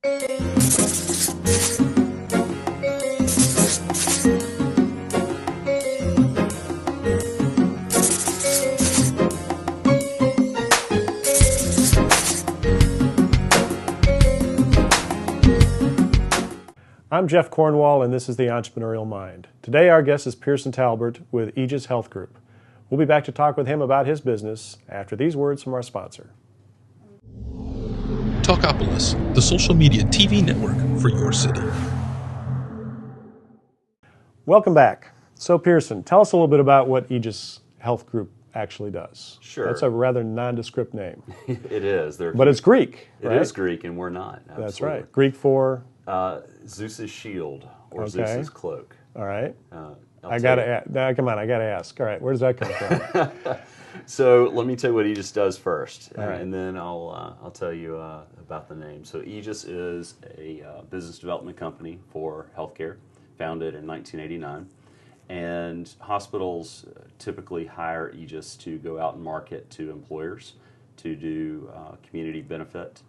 I'm Jeff Cornwall, and this is the Entrepreneurial Mind. Today, our guest is Pearson Talbert with Aegis Health Group. We'll be back to talk with him about his business after these words from our sponsor. Talkapolis, the social media TV network for your city. Welcome back. So, Pearson, tell us a little bit about what Aegis Health Group actually does. Sure. That's a rather nondescript name. It is. But it's Greek, right? It is Greek, and we're not. Absolutely. That's right. Greek for? Zeus's shield, or Okay. Zeus's cloak. All right. I gotta ask. Come on, I got to ask. All right, where does that come from? So let me tell you what Aegis does first, All right. and then I'll tell you about the name. So Aegis is a business development company for healthcare, founded in 1989. And hospitals typically hire Aegis to go out and market to employers to do community benefit,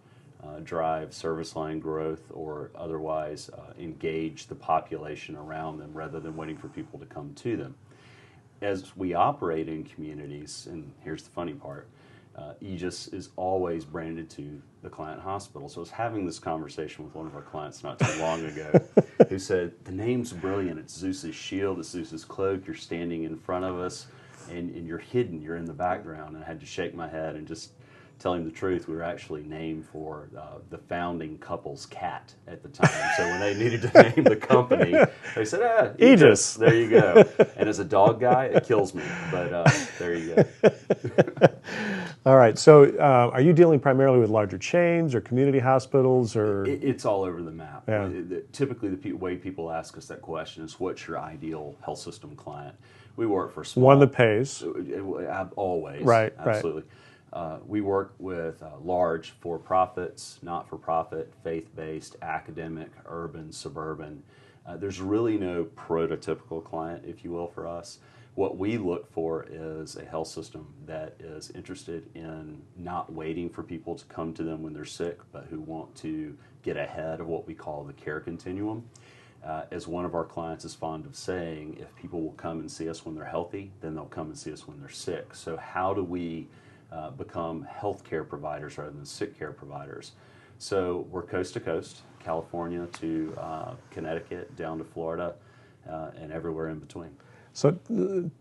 drive service line growth, or otherwise engage the population around them rather than waiting for people to come to them. As we operate in communities, and here's the funny part, Aegis is always branded to the client hospital. So I was having this conversation with one of our clients not too long ago who said, the name's brilliant, it's Zeus's shield, it's Zeus's cloak, you're standing in front of us and you're hidden, you're in the background. And I had to shake my head and just tell him the truth. We were actually named for the founding couple's cat at the time. So when they needed to name the company, they said, Aegis. There you go. And as a dog guy, it kills me, but there you go. All right, so are you dealing primarily with larger chains or community hospitals? Or It's all over the map. Yeah. Typically, the way people ask us that question is, what's your ideal health system client? We work for small. One that pays. Always. Right, absolutely. We work with large for-profits, not-for-profit, faith-based, academic, urban, suburban. There's really no prototypical client, if you will, for us. What we look for is a health system that is interested in not waiting for people to come to them when they're sick, but who want to get ahead of what we call the care continuum. As one of our clients is fond of saying, if people will come and see us when they're healthy, then they'll come and see us when they're sick. So how do we become healthcare providers rather than sick care providers? So we're coast to coast, California to Connecticut, down to Florida, and everywhere in between. So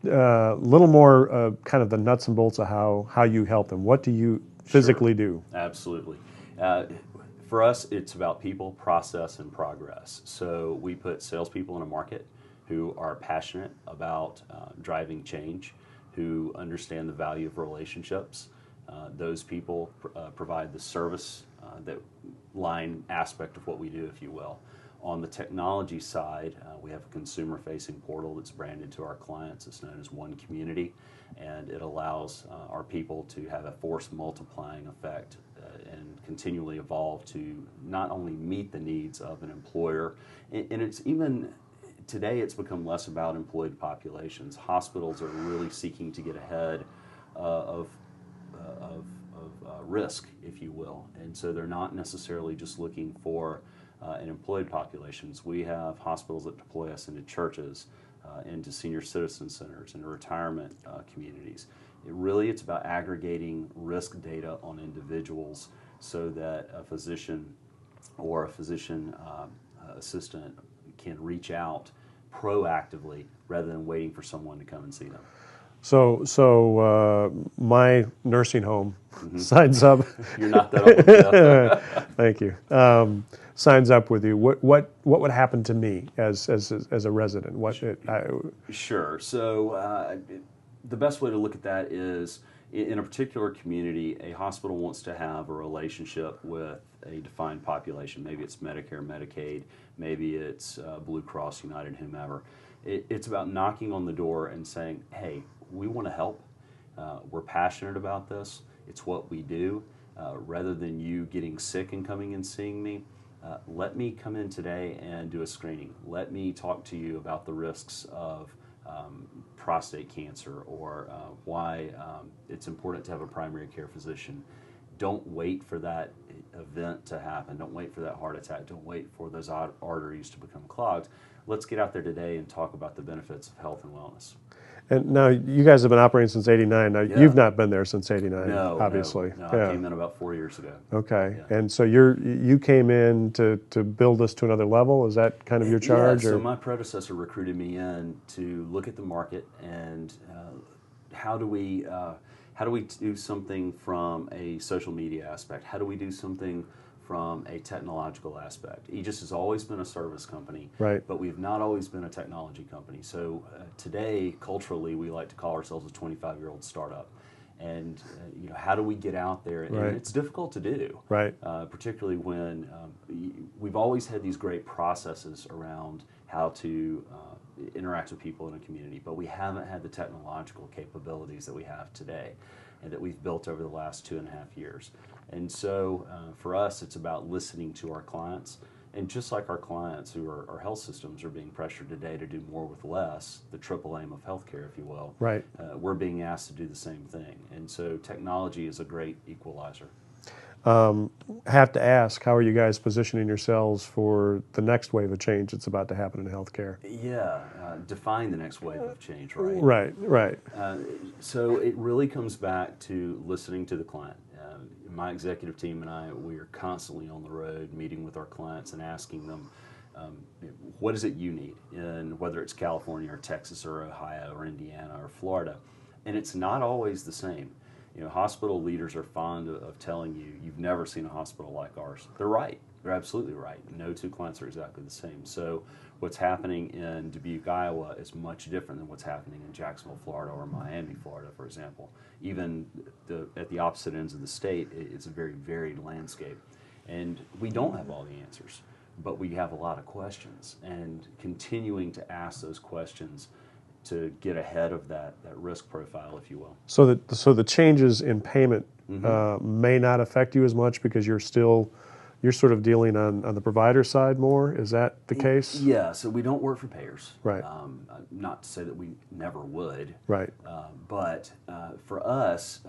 a little more kind of the nuts and bolts of how you help them. What do you physically do? Absolutely. For us, it's about people, process, and progress. So we put salespeople in a market who are passionate about driving change, who understand the value of relationships. Those people provide the service that line aspect of what we do, if you will. On the technology side, we have a consumer-facing portal that's branded to our clients. It's known as One Community, and it allows our people to have a force multiplying effect and continually evolve to not only meet the needs of an employer, and it's even today it's become less about employed populations. Hospitals are really seeking to get ahead of risk, if you will, and so they're not necessarily just looking for in employed populations. We have hospitals that deploy us into churches, into senior citizen centers, into retirement communities. It's about aggregating risk data on individuals so that a physician or a physician assistant can reach out proactively rather than waiting for someone to come and see them. So my nursing home signs up. You're not that old. Thank you. Signs up with you. What would happen to me as a resident? Sure. So the best way to look at that is, in a particular community, a hospital wants to have a relationship with a defined population. Maybe it's Medicare, Medicaid, maybe it's Blue Cross, United, whomever. It's about knocking on the door and saying, hey, we want to help. We're passionate about this. It's what we do. Rather than you getting sick and coming and seeing me, let me come in today and do a screening. Let me talk to you about the risks of prostate cancer, or why it's important to have a primary care physician. don't wait for that event to happen. Don't wait for that heart attack. Don't wait for those arteries to become clogged. Let's get out there today and talk about the benefits of health and wellness. And now you guys have been operating since '89. Now you've not been there since '89, No, obviously. No, I came in about 4 years ago. Okay, Yeah. and so you came in to build this to another level. Is that kind of your charge? Yeah, so or? my predecessor recruited me in to look at the market and how do we do something from a social media aspect? How do we do something from a technological aspect? Aegis has always been a service company, Right. but we've not always been a technology company. So today, culturally, we like to call ourselves a 25-year-old startup. And how do we get out there? And Right. it's difficult to do, Right. particularly when we've always had these great processes around how to interact with people in a community, but we haven't had the technological capabilities that we have today and that we've built over the last 2.5 years. And so for us, it's about listening to our clients. And just like our clients who are health systems are being pressured today to do more with less, the triple aim of healthcare, if you will, Right. We're being asked to do the same thing. And so technology is a great equalizer. Have to ask, how are you guys positioning yourselves for the next wave of change that's about to happen in healthcare? Yeah, define the next wave of change, right? Right, right. So it really comes back to listening to the client. My executive team and I, we are constantly on the road meeting with our clients and asking them, what is it you need? And whether it's California or Texas or Ohio or Indiana or Florida. And it's not always the same. Hospital leaders are fond of telling you, you've never seen a hospital like ours. They're right. They're absolutely right. No two clients are exactly the same. So what's happening in Dubuque, Iowa is much different than what's happening in Jacksonville, Florida or Miami, Florida, for example. Even at the opposite ends of the state, it's a very varied landscape. And we don't have all the answers, but we have a lot of questions. And continuing to ask those questions to get ahead of that risk profile, if you will. So the changes in payment may not affect you as much because you're sort of dealing on the provider side more. Is that the case? Yeah. So we don't work for payers. Right. Not to say that we never would. Right. But for us,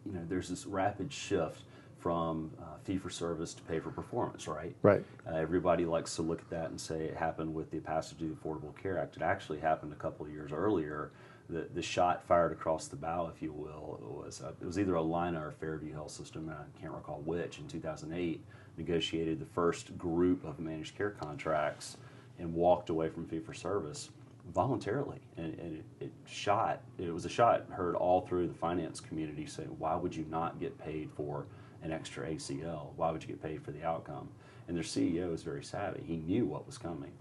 there's this rapid shift from fee-for-service to pay-for-performance, right? Right. Everybody likes to look at that and say it happened with the passage of the Affordable Care Act. It actually happened a couple of years earlier. The shot fired across the bow, if you will, it was either Allina or Fairview Health System, and I can't recall which, in 2008, negotiated the first group of managed care contracts and walked away from fee-for-service voluntarily. And it was a shot heard all through the finance community saying, why would you not get paid for an extra ACL? Why would you get paid for the outcome? And their CEO is very savvy. He knew what was coming.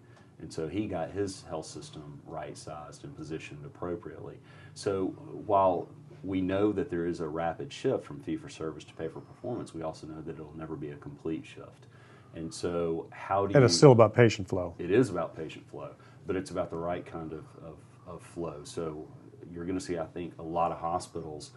And so he got his health system right-sized and positioned appropriately. So while we know that there is a rapid shift from fee-for-service to pay-for-performance, we also know that it'll never be a complete shift. And so And it's still about patient flow. It is about patient flow, but it's about the right kind of flow. So you're going to see, I think, a lot of hospitals,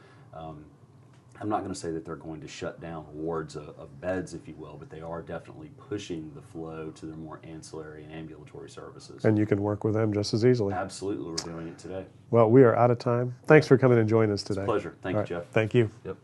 I'm not going to say that they're going to shut down wards of beds, if you will, but they are definitely pushing the flow to their more ancillary and ambulatory services. And you can work with them just as easily. Absolutely, we're doing it today. Well, we are out of time. Thanks for coming and joining us today. It's a pleasure. Thank you, Jeff. Thank you. Yep.